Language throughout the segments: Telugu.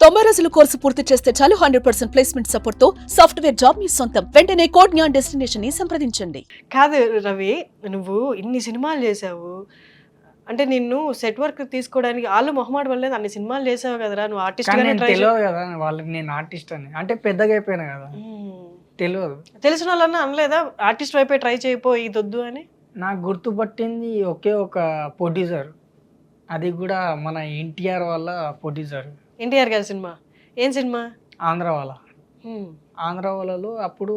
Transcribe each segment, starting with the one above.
90 రోజుల కోర్సు పూర్తి చేస్తే చాలు 100% ప్లేస్మెంట్ సపోర్ట్ తో సాఫ్ట్వేర్ జాబ్ మీ సొంతం. వెంటనే కోడ్ జ్ఞాన్ డెస్టినేషన్ ని సంప్రదించండి. కాదు రవి, నువ్వు ఇన్ని సినిమాలు చేసావు అంటే నిన్ను సెట్ వర్క్ తీసుకోవడానికి వాళ్ళు మొహమాట వల్లలేదు, అన్ని సినిమాలు చేసావు కదరా, నువ్వు ఆర్టిస్ట్ కానీ నేను తెలియదు కదా వాళ్ళకి నేను ఆర్టిస్ట్ అని, అంటే పెద్దగా అయిపోయినా కదా తెలియదు. తెలిసిన వాళ్ళన్నా అనలేదా ఆర్టిస్ట్ వైపే ట్రై చేయపో ఇది వద్దు అని? నాకు గుర్తుపట్టింది ఒకే ఒక ప్రొడ్యూసర్, అది కూడా మన ఎన్టీఆర్ వాళ్ళ ప్రొడ్యూసర్. ఎన్టీఆర్ గారి సినిమా ఏం సినిమా? ఆంధ్ర వాళ్ళ. ఆంధ్ర వాళ్ళలో అప్పుడు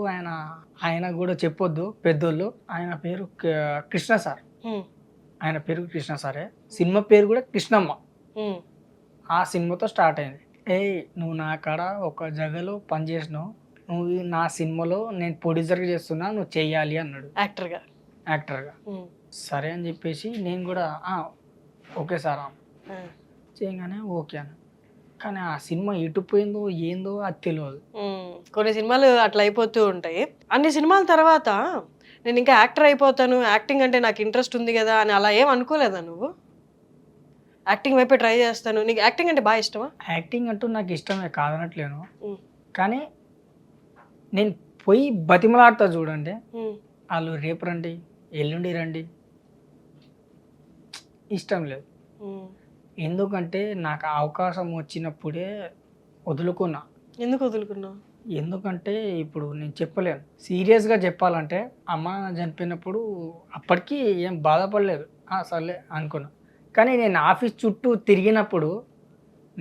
ఆయన కూడా చెప్పొద్దు పెద్దోళ్ళు, ఆయన పేరు కృష్ణ సార్. ఆయన పేరు కృష్ణ సారే, సినిమా పేరు కూడా కృష్ణమ్మ. ఆ సినిమాతో స్టార్ట్ అయింది. నువ్వు నా కాడ ఒక జగలో పనిచేసినావు, నువ్వు నా సినిమాలో నేను ప్రొడ్యూసర్గా చేస్తున్నా, నువ్వు చెయ్యాలి అన్నాడు యాక్టర్గా. సరే అని చెప్పేసి నేను కూడా ఓకే సార్ చేయగానే ఓకే అని. కానీ ఆ సినిమా ఎటు పోయిందో ఏందో అది తెలియదు. కొన్ని సినిమాలు అట్లా అయిపోతూ ఉంటాయి. అన్ని సినిమాల తర్వాత నేను ఇంకా యాక్టర్ అయిపోతాను, యాక్టింగ్ అంటే నాకు ఇంట్రెస్ట్ ఉంది కదా అని అలా ఏం అనుకోలేదా నువ్వు? యాక్టింగ్ వైపే ట్రై చేస్తాను, నీకు యాక్టింగ్ అంటే బాగా ఇష్టమా? యాక్టింగ్ అంటూ నాకు ఇష్టమే కాదనట్లేను, కానీ నేను పోయి బతిమలాడతా చూడండి, వాళ్ళు రేపు రండి ఎల్లుండి రండి, ఇష్టం లేదు. ఎందుకంటే నాకు అవకాశం వచ్చినప్పుడే వదులుకున్నా. ఎందుకు వదులుకున్నావు? ఎందుకంటే ఇప్పుడు నేను చెప్పలేను, సీరియస్గా చెప్పాలంటే అమ్మ చనిపోయినప్పుడు అప్పటికీ ఏం బాధపడలేదు, సర్లే అనుకున్నా. కానీ నేను ఆఫీస్ చుట్టూ తిరిగినప్పుడు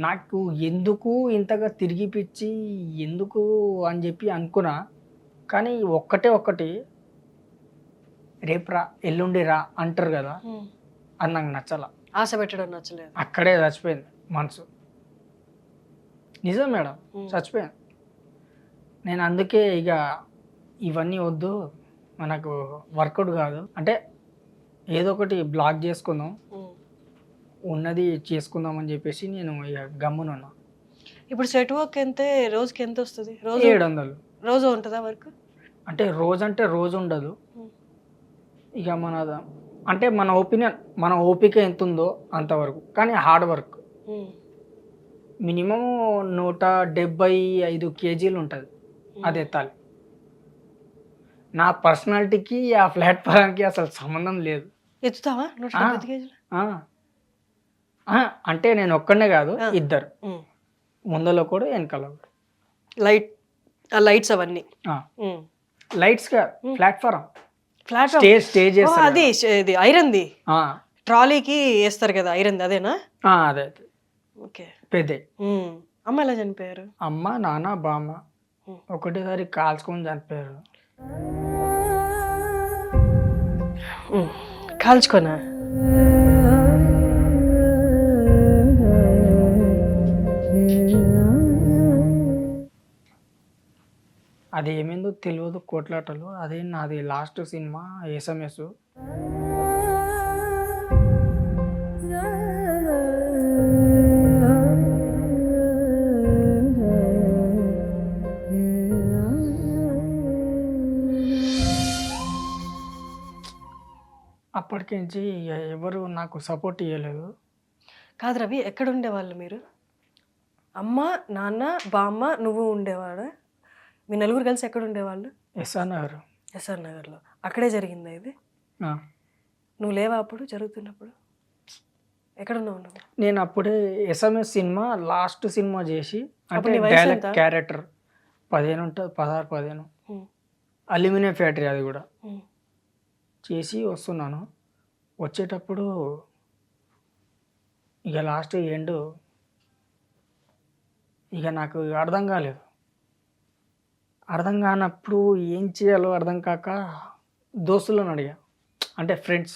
నాకు ఎందుకు ఇంతగా తిరిగిపిచ్చి ఎందుకు అని చెప్పి అనుకున్నా. కానీ ఒక్కటి రేపు రా ఎల్లుండి రా అంటారు కదా, అది నాకు నచ్చల. ఆశ పెట్టడం నచ్చలేదు, అక్కడే చచ్చిపోయింది మనసు. నిజం మేడం, చచ్చిపోయాను నేను. అందుకే ఇక ఇవన్నీ వద్దు, మనకు వర్కౌట్ కాదు అంటే ఏదో ఒకటి బ్లాక్ చేసుకుందాం, ఉన్నది చేసుకుందాం అని చెప్పేసి నేను ఇక గమ్మునున్నా. ఇప్పుడు సెట్ వర్క్ ఎంత, రోజుకి ఎంత వస్తుంది? రోజు 700. రోజు ఉంటుందా వర్క్? అంటే రోజు ఉండదు. ఇక అంటే మన ఒపీనియన్, మన ఓపిక ఎంత ఉందో అంతవరకు. కానీ హార్డ్ వర్క్ మినిమం 175 కేజీలు ఉంటుంది, అది ఎత్తాలి. నా పర్సనాలిటీకి ఆ ప్లాట్ఫారానికి అసలు సంబంధం లేదు. ఎత్తుతావా 175 కేజీలు? అంటే నేను ఒక్కడనే కాదు, ఇద్దరు, ముందలో కూడా వెనకాల కూడా. లైట్స్ అవన్నీ లైట్స్ గా ప్లాట్ఫారం స్టేజ్ అది ఇది ఐరన్ది, ట్రాలీకి వేస్తారు కదా ఐరన్, అదేనా? అదే ఓకే. పెద్ద అమ్మ ఎలా చనిపోయారు? అమ్మ నాన్న బామ్మ ఒకటేసారి కాల్చుకొని చనిపోయారు. కాల్చుకోనా? అది ఏమైందో తెలియదు, కోట్లాటలు. అదే నాది లాస్ట్ సినిమా SMS. అప్పటికించి ఎవరు నాకు సపోర్ట్ ఇవ్వలేదు. కాదు రవి, ఎక్కడ ఉండేవాళ్ళు మీరు? అమ్మ నాన్న బామ్మ నువ్వు ఉండేవాడా? మీ నలుగురు కలిసి ఎక్కడ ఉండేవాళ్ళు? ఎస్ఆర్ నగర్లో. అక్కడే జరిగిందా ఇది? నువ్వు లేవా అప్పుడు జరుగుతున్నప్పుడు? ఎక్కడ ఉన్నావు నువ్వు? నేను అప్పుడే SMS సినిమా లాస్ట్ సినిమా చేసి, అంటే డైలాగ్ క్యారెక్టర్ 15 ఉంటుంది, 16-15, అల్యూమినియం ఫ్యాక్టరీ అది కూడా చేసి వస్తున్నాను. వచ్చేటప్పుడు ఇక లాస్ట్ ఎండ్ ఇక నాకు అర్థం కాలేదు. అర్థం కానప్పుడు ఏం చేయాలో అర్థం కాక దోస్తులను అడిగా, అంటే ఫ్రెండ్స్.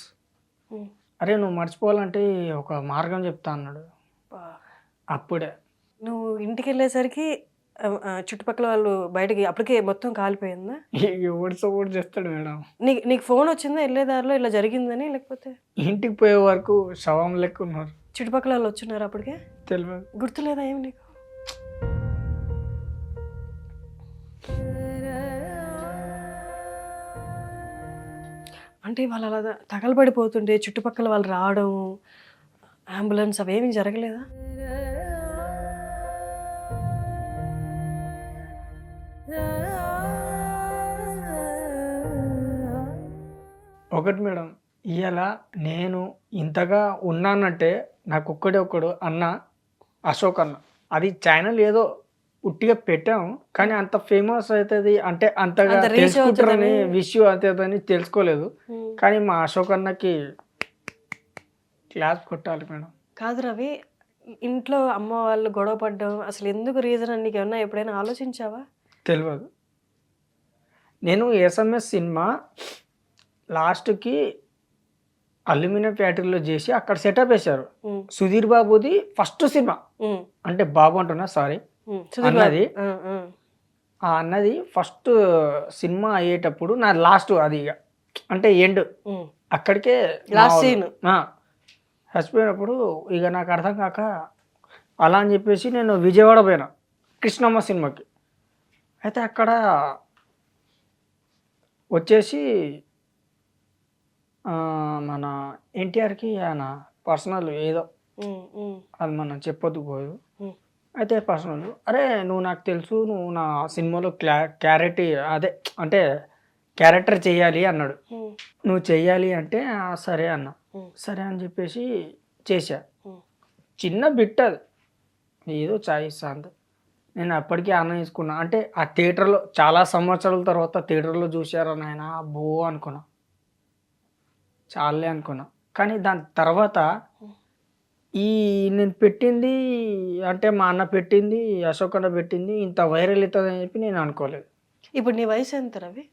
అరే నువ్వు మర్చిపోవాలంటే ఒక మార్గం చెప్తా అన్నాడు. అప్పుడే నువ్వు ఇంటికి వెళ్ళేసరికి చుట్టుపక్కల వాళ్ళు బయటకి అప్పటికే మొత్తం కాలిపోయిందా? ఎవడు సపోర్ట్ చేస్తాడు మేడం? నీకు ఫోన్ వచ్చిందా వెళ్ళేదారిలో ఇలా జరిగిందని? లేకపోతే ఇంటికి పోయే వరకు శవం లెక్క ఉన్నారు. చుట్టుపక్కల వాళ్ళు వచ్చున్నారు అప్పటికే? తెలియదు. గుర్తులేదా ఏమి నీకు? అంటే వాళ్ళు అలా తగలబడిపోతుంటే చుట్టుపక్కల వాళ్ళు రావడం, అంబులెన్స్ అవేమీ జరగలేదా? ఒకటి మేడం, ఇవాళ నేను ఇంతగా ఉన్నానంటే నాకు ఒక్కడు అన్న, అశోక్ అన్న. అది ఛానల్ ఏదో ఉట్టిగా పెట్టాము, కానీ అంత ఫేమస్ అవుతుంది అంటే అంతగా అంత reach తెలుసుకుంటారని అవుతుందని. విషయం అవుతుందని తెలుసుకోలేదు. కానీ మా అశోక్ అన్నకి క్లాస్ కొట్టాలి మేడం. కాదు రవి, ఇంట్లో అమ్మ వాళ్ళు గొడవ పడ్డం అసలు ఎందుకు రీజన్ అని నీకు ఏమన్నా ఎప్పుడైనా ఆలోచించావా? తెలియదు. నేను ఎస్ఎంఎస్ సినిమా లాస్ట్కి అల్యూమినియం ఫ్యాక్టరీలో చేసి అక్కడ సెటప్ వేశారు. ఉమ్, సుధీర్ బాబుది ఫస్ట్ సినిమా, ఉమ్, అంటే బాబు అంటున్నా సారీ, సుధీర్ బాబు. అన్నది ఆ, ఆ. ఆ అన్నది ఫస్ట్ సినిమా అయ్యేటప్పుడు నా లాస్ట్ అది ఇక అంటే ఎండ్ ఉమ్. అక్కడికే Last scene. చచ్చిపోయినప్పుడు ఇక నాకు అర్థం కాక అలా అని చెప్పేసి నేను విజయవాడ పోయినా కృష్ణమ్మ సినిమాకి. అయితే అక్కడ వచ్చేసి మన ఎన్టీఆర్కి ఆయన పర్సనల్ ఏదో ఉమ్, ఉమ్, అది మనం చెప్పొద్దు పోదు. ఉమ్, అయితే పర్సనల్, అరే నువ్వు నాకు తెలుసు, నువ్వు నా సినిమాలో అదే అంటే క్యారెక్టర్ చేయాలి అన్నాడు. ఉమ్, నువ్వు చెయ్యాలి అంటే సరే అన్న. ఉమ్, సరే అని చెప్పేసి చేశా. ఉమ్, చిన్న బిట్ అది, ఏదో చాయిస్ అంతే. నేను అప్పటికీ ఆనంద తీసుకున్నా. అంటే ఆ థియేటర్లో చాలా సంవత్సరాల తర్వాత థియేటర్లో చూశారని ఆయన బో అనుకున్నా, చాలే అనుకున్నా. కానీ దాని తర్వాత ఈ నేను పెట్టింది అంటే మా అన్న పెట్టింది, అశోక్ అన్న పెట్టింది ఇంత వైరల్ అవుతుంది అని చెప్పి నేను అనుకోలేదు. ఇప్పుడు నీ వయసు ఎంత రవి?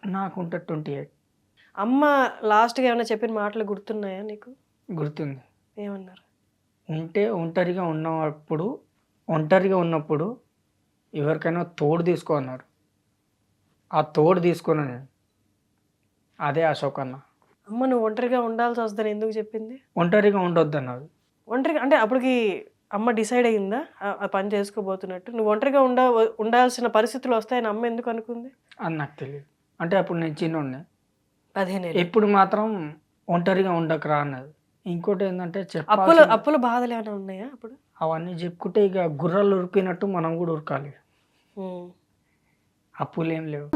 నాకుంటే 28 అమ్మ లాస్ట్గా ఏమైనా చెప్పిన మాటలు గుర్తున్నాయా నీకు? గుర్తుంది. ఏమన్నారు? ఒంటరిగా ఉన్నప్పుడు ఎవరికైనా తోడు తీసుకో అన్నారు. ఆ తోడు తీసుకున్నాను నేను, అదే అశోక్ అన్న. అమ్మ నువ్వు ఒంటరిగా ఉండాల్సి వస్తుందని ఎందుకు చెప్పింది? ఒంటరిగా ఉండొద్దు అన్నారు. ఒంటరిగా అంటే అప్పటికి అమ్మ డిసైడ్ అయ్యిందా ఆ పని చేసుకోబోతున్నట్టు? నువ్వు ఒంటరిగా ఉండాల్సిన పరిస్థితులు వస్తాయని అమ్మ ఎందుకు అనుకుంది? అని నాకు తెలియదు. అంటే అప్పుడు నేను చిన్నోడిని. 15 ఏళ్ళు. ఎప్పుడు మాత్రం ఒంటరిగా ఉండకరా అన్నది. ఇంకోటి ఏంటంటే అప్పుల బాధలు ఏమైనా ఉన్నాయా అప్పుడు? అవన్నీ చెప్పుకుంటే ఇక గుర్రాలు ఉరికినట్టు మనం కూడా ఉరకాలి. ఉమ్. అప్పులు ఏం లేవు.